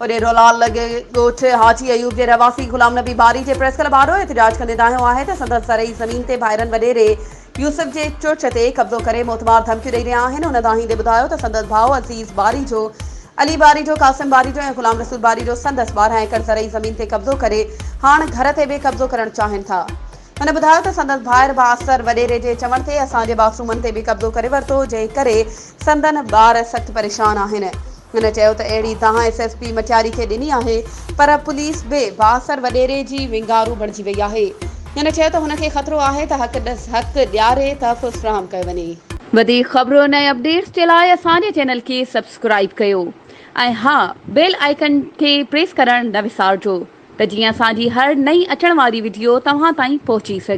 ओॾे रोलाल लॻे ॻोठ हाजी अयूब जे रवासी गुलाम नबी बारी जे प्रेस क्लब आरो एहतिजाज कंदे दाहियो आहे त संदसि सरई ज़मीन ते भाइरनि वॾेरे यूसुफ जे चुर्च ते कब्ज़ो करे मोतबार धमकियूं ॾेई रहिया आहिनि। हुन दाहींदे ॿुधायो त संदसि भाउ अज़ीज़ बारी जो अली बारी जो कासिम बारी जो ऐं गुलाम रसूल बारी जो संदसि 12 एकड़ ज़रई ज़मीन ते कब्ज़ो करे हाणे घर ते बि कब्ज़ो करणु चाहिनि था। हुन ॿुधायो त संदसि भाइर बासर वॾेरे जे चवण ते असांजे बाथरूमनि ते बि कब्ज़ो करे वरितो, जंहिं करे संदन ॿार सख़्तु परेशान आहिनि। हुन चयो त अहिड़ी तव्हां SSP मटियारी खे ॾिनी आहे, पर पुलिस बि बासर वॾेरे जी विंगारू बणिजी वई आहे। हुन चयो त हुनखे ख़तरो आहे त हक़ ॾियारे तहफ़ुज़ फ़राहम कयो वञे। वधीक ख़बरुनि ऐं अपडेट्स जे लाइ असांजे चैनल खे सब्सक्राइब कयो ऐं हा, बेल आइकन खे प्रेस करणु न विसारिजो त जीअं असांजी हर नई अचण वारी वीडियो तव्हां ताईं पहुची सघे।